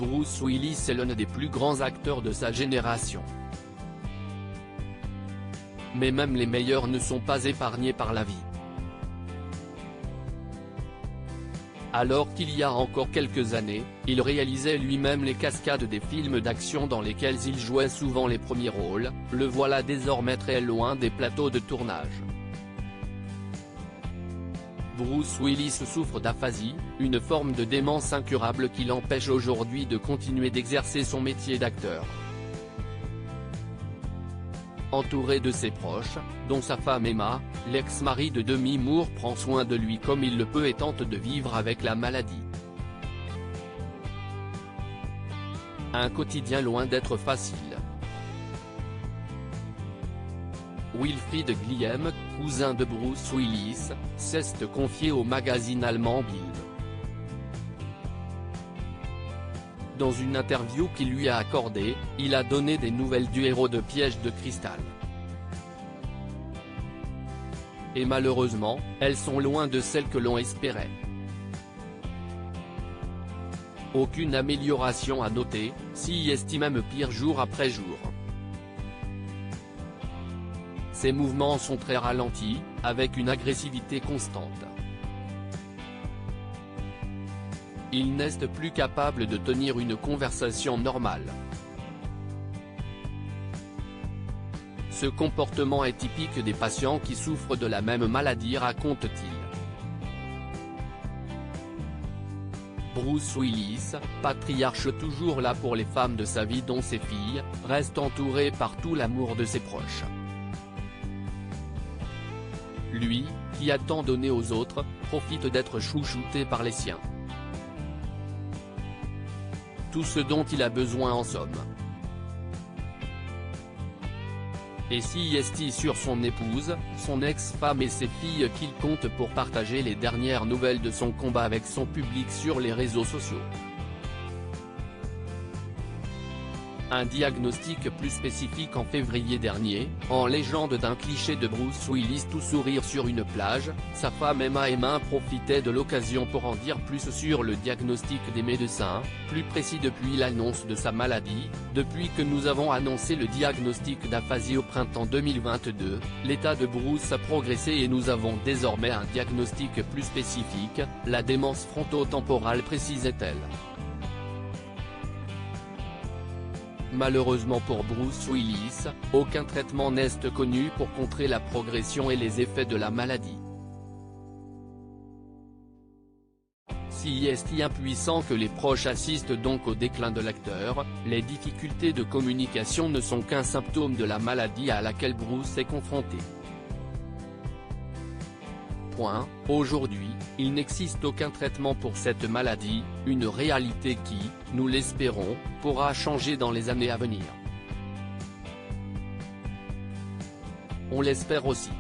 Bruce Willis est l'un des plus grands acteurs de sa génération. Mais même les meilleurs ne sont pas épargnés par la vie. Alors qu'il y a encore quelques années, il réalisait lui-même les cascades des films d'action dans lesquels il jouait souvent les premiers rôles, le voilà désormais très loin des plateaux de tournage. Bruce Willis souffre d'aphasie, une forme de démence incurable qui l'empêche aujourd'hui de continuer d'exercer son métier d'acteur. Entouré de ses proches, dont sa femme Emma, l'ex-mari de Demi Moore prend soin de lui comme il le peut et tente de vivre avec la maladie. Un quotidien loin d'être facile. Wilfried Gliem, cousin de Bruce Willis, s'est confié au magazine allemand Bild. Dans une interview qu'il lui a accordée, il a donné des nouvelles du héros de Piège de cristal. Et malheureusement, elles sont loin de celles que l'on espérait. Aucune amélioration à noter, s'y estime même pire jour après jour. Ses mouvements sont très ralentis, avec une agressivité constante. Il n'est plus capable de tenir une conversation normale. Ce comportement est typique des patients qui souffrent de la même maladie, raconte-t-il. Bruce Willis, patriarche toujours là pour les femmes de sa vie dont ses filles, reste entouré par tout l'amour de ses proches. Lui, qui a tant donné aux autres, profite d'être chouchouté par les siens. Tout ce dont il a besoin en somme. Et s'y est sur son épouse, son ex-femme et ses filles qu'il compte pour partager les dernières nouvelles de son combat avec son public sur les réseaux sociaux. Un diagnostic plus spécifique en février dernier, en légende d'un cliché de Bruce Willis tout sourire sur une plage, sa femme Emma profitait de l'occasion pour en dire plus sur le diagnostic des médecins, plus précis depuis l'annonce de sa maladie. Depuis que nous avons annoncé le diagnostic d'aphasie au printemps 2022, l'état de Bruce a progressé et nous avons désormais un diagnostic plus spécifique, la démence frontotemporale, précisait-elle. Malheureusement pour Bruce Willis, aucun traitement n'est connu pour contrer la progression et les effets de la maladie. Si est impuissant que les proches assistent donc au déclin de l'acteur, les difficultés de communication ne sont qu'un symptôme de la maladie à laquelle Bruce est confronté. Aujourd'hui, il n'existe aucun traitement pour cette maladie, une réalité qui, nous l'espérons, pourra changer dans les années à venir. On l'espère aussi.